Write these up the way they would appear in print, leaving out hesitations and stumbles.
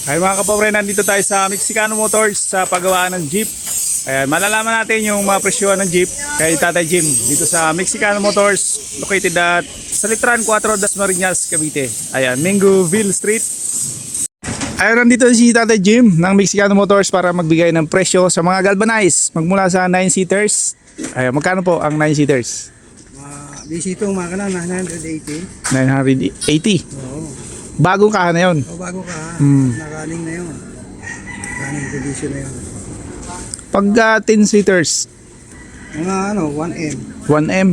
Ay mga kapobre, nandito tayo sa Mexicano Motors sa paggawaan ng Jeep. Ayan, malalaman natin yung mga presyo ng Jeep kay Tatay Jim dito sa Mexicano Motors located at sa Litran 4 Dasmariñas, Cavite. Ayan, Mingoville Street. Ayan, nandito si Tatay Jim ng Mexicano Motors para magbigay ng presyo sa mga galvanized magmula sa 9-seaters. Ayan, magkano po ang 9-seaters? Bisito makina 980. 980. Oo. Bagong kaha na yun. O bago ka, nakaling na yun. Running condition na yun. Pag 10-seaters, Mga 1M. 1M.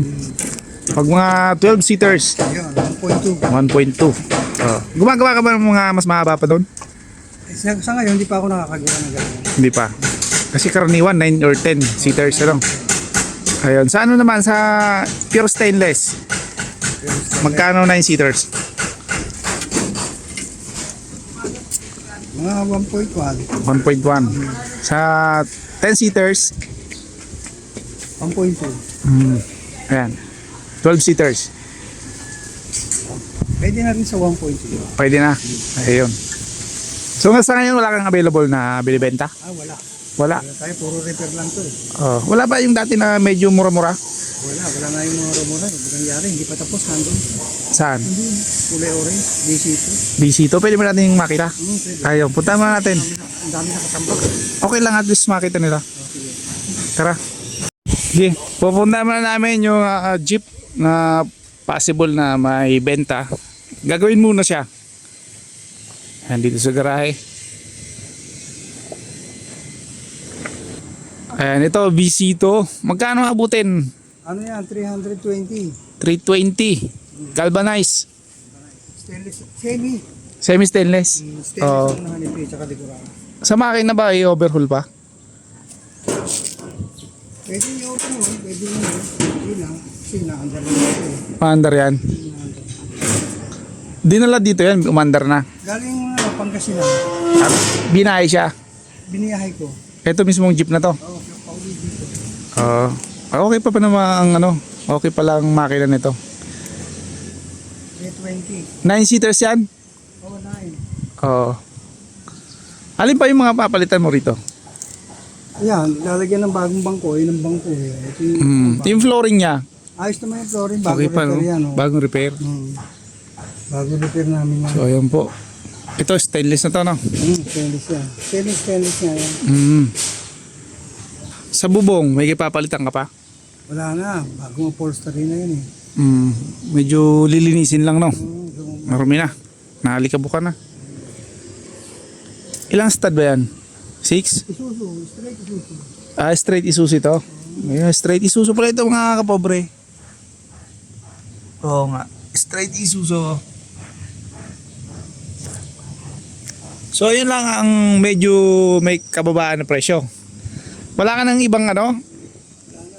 Pag mga 12-seaters, Yun, 1.2. 1.2. Gumagawa ka ba ng mga mas mahaba pa doon? Sa ngayon, hindi pa ako nakakagawa ng gano'n. Hindi pa. Kasi karaniwan 9 or 10 seaters na lang. Ayun, sa ano naman sa pure stainless? Magkano 9 seaters? Mga 1.1. 1.1. Sa 10 seaters, 1.2. ayan. 12 seaters. Pwede na rin sa 1.2. Pwede na. Ayun. So nga sa ngayon wala kang available na binibenta? Wala. Wala. Tayo puro repair lang to eh. Wala ba yung dati na medyo mura-mura? Wala na yung mga rumura. Hindi nangyari, hindi pa tapos. Nandun. Saan? Hindi. Kulay orange. Bisito. Bisito, pwede ba natin makita? Pwede. Ayun, punta mo natin. Ang dami nakatambak. Okay lang at least makita nila. Sige. Tara. Sige, pupunta muna namin yung jeep na possible na may benta. Gagawin muna siya. Dito sa garahe. Ayan, ito, Visito. Magkano abutin? Ano yan? 320. 320. Galvanized. Stainless. Semi. Semi-stainless. Stainless Oo. lang naman ito. Tsaka dekorado. Sa makina ba i-overhaul pa? Pwede nyo ito naman. Pwede nyo. Hindi lang. Kasi na-under na ito eh. Maandar yan. Dinala dito yan, umandar na. Galing Pangasinan. Binahay siya. Biniyahay ko. Ito mismong jeep na to. Oo, pauwi dito. Okay pa naman ang ano. Okay pa lang makina nito. 320. 9-seaters yan? Oo, 9. Oo. Alin pa yung mga papalitan mo rito? Ayan, lalagyan ng bagong bangko. Yun ang bangko eh. Ito yung, Yung flooring niya. ayos naman yung flooring. Bago Okay pa, repair no? yan. Oh. Bagong repair. Bago repair namin yan. So, ayan po. Ito, stainless na to, no? Stainless yan. Stainless nga yan. Sa bubong, may papalitan ka pa? Wala na. Bagong upholstery na yan eh. Medyo lilinisin lang, no? So, Marumi na. Nalikabukan na. Ilang stud ba yan? 6? Isuzu. Straight Isuzu. Straight Isuzu ito. Ayan, straight Isuzu pala ito mga kapobre. Oo nga. Straight Isuzu. So yun lang ang medyo may kababaan na presyo. Wala ka ng ibang ano?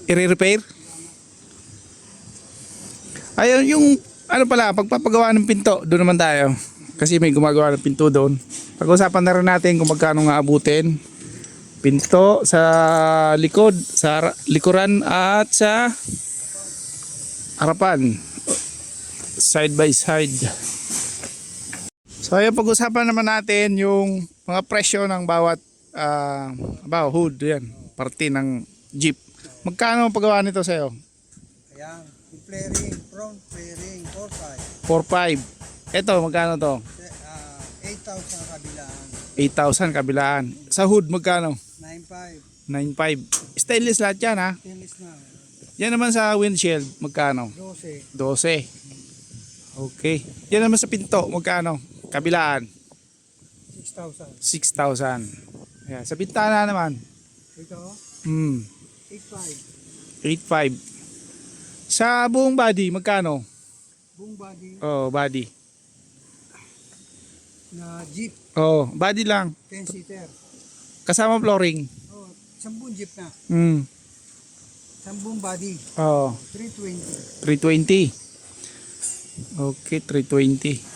I-repair? Ayun yung ano pala, pagpapagawa ng pinto, doon naman tayo. Kasi may gumagawa ng pinto doon. Pag-usapan na rin natin kung magkano nga abutin. Pinto sa likod, sa likuran at sa harapan. Side by side. So ayun, pag-usapan naman natin yung mga presyo ng bawat hood, yan, parte ng jeep. Magkano ang paggawa nito sa'yo? Ayan. Yung flaring. Front flaring. 4.5. 4.5. Ito, magkano to? 8,000 kabilaan. 8,000 kabilaan. Sa hood, magkano? 9.5. 9.5. Stainless lahat yan, ha? Stainless na. Yan naman sa windshield, magkano? 12. 12. Okay. Yan naman sa pinto, magkano? Kabilaan, 6,000. 6,000. Yan. Sa bintana naman, Ito, 8.5. 8.5. Sa buong body, magkano? Buong body Oh, body. na jeep. Oh, body lang. 10-seater. Kasama flooring. Oh, 10 jeep na. 10 body. Oh, 320. 320. Okay, 320.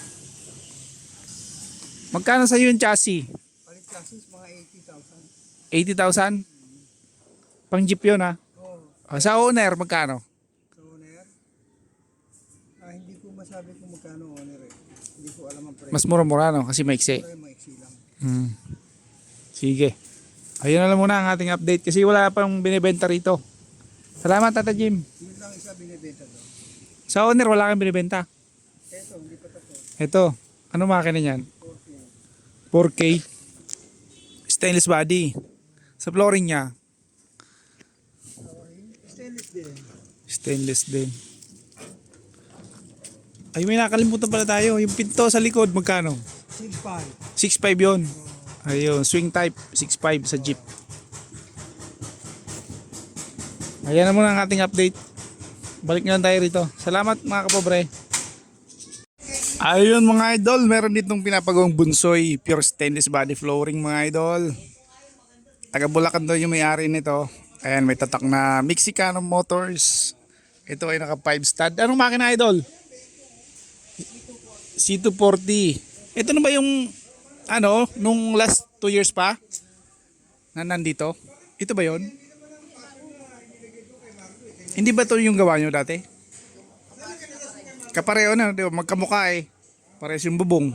Magkano sa yung chassis? Palit chassis, mga 80,000. 80,000? Pang jeep yun, ha? Oh, Sa owner, magkano? so owner. Hindi ko masabi kung magkano owner eh. Hindi ko alam ang price. Mas mura-mura, no? Kasi maiksi. Pero maiksi lang. Hmm. Sige. Ayun na lang muna ang ating update kasi wala pang binibenta rito. Salamat Tata Jim. Yun lang isa binibenta doon. Sa owner wala kang binibenta. Eto, hindi pa tapos. Ito. Ano makina niyan? 4K. Stainless body. Sa flooring niya. Stainless din. Stainless din. Ay may nakalimutan pala tayo. Yung pinto sa likod magkano? 6.5. 6.5 yun. Ayun. Swing type. 6.5 sa Jeep. Ayan na muna ang ating update. Balik na lang tayo rito. Salamat mga kapobre. Ayun mga idol. Meron ditong pinapagawang bunsoy. Pure stainless body flooring mga idol. Taga Bulacan daw yung may-ari nito. Ayan may tatak na Mexicano Motors. Ito ay naka 5 stud. Anong makina idol? C240. Ito na ba yung ano nung last 2 years pa na nandito? Ito ba yon? Hindi ba ito yung gawa nyo dati? Kapareho na, di ba? Magkamukha eh. Parehas yung bubong.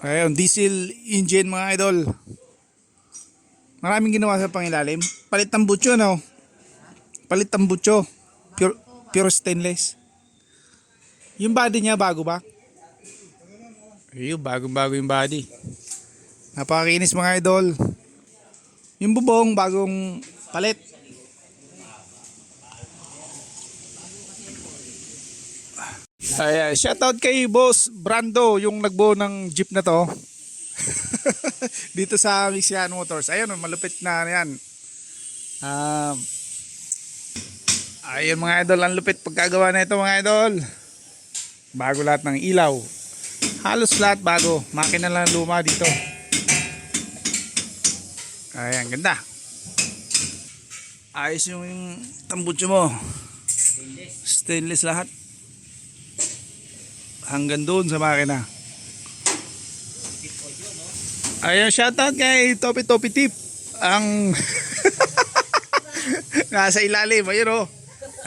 Ayun, diesel engine mga idol. Maraming ginawa sa pangilalim. Palit ng butyo, no? Palit ng butyo. Pure stainless. Yung body niya, bago ba? Ayun, bagong-bago yung body. Napakakinis mga idol. Yung bubong, bagong palit. Ayan, shoutout kay Boss Brando, yung nagbuo ng jeep na to. Dito sa Mexicano Motors. Ayun, malupit na yan. Ayun mga idol, ang lupit pagkagawa na ito mga idol. Bago lahat ng ilaw. Halos lahat bago. Makina lang luma dito. Ayan, ganda. Ayos yung tambutso mo. Stainless lahat. Hanggang doon sa makina. Ayun, shoutout kay Topi Topi Tip. Ang nasa ilalim. Ayun o.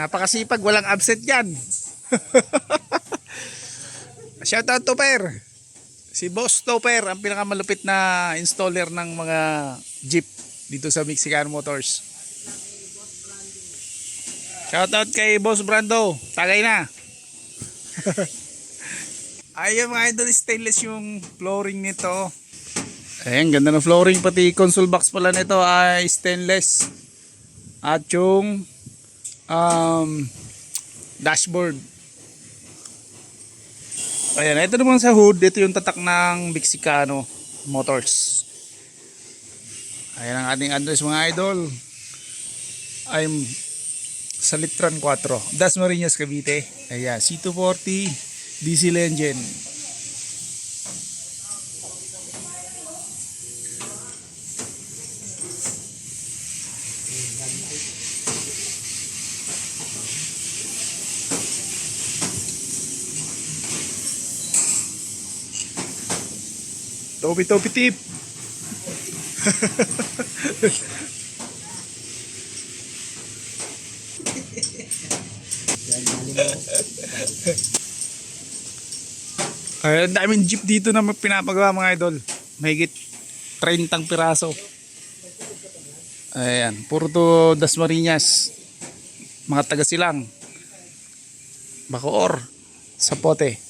Napakasipag. Walang absent yan. Shoutout Topper. Si Boss Topper. Ang pinakamalupit na installer ng mga jeep dito sa Mexicano Motors. Shoutout kay Boss Brando. Tagay na. Ayun mga idol, stainless yung flooring nito. Ayan, ganda ng flooring. Pati console box pala nito ay stainless. At yung dashboard. Ayan, ito naman sa hood. Ito yung tatak ng Mexicano Motors. Ayan ang ating address mga idol. I'm sa Litran 4, Dasmariñas, Cavite. Ayan, C240 diesel engine. Topi Topi Tip. Ay, ang daming jeep dito na pinapagawa mga idol. Mahigit 30 piraso. Ayan, puro to Dasmariñas. Mga taga Silang, Bacoor, Zapote.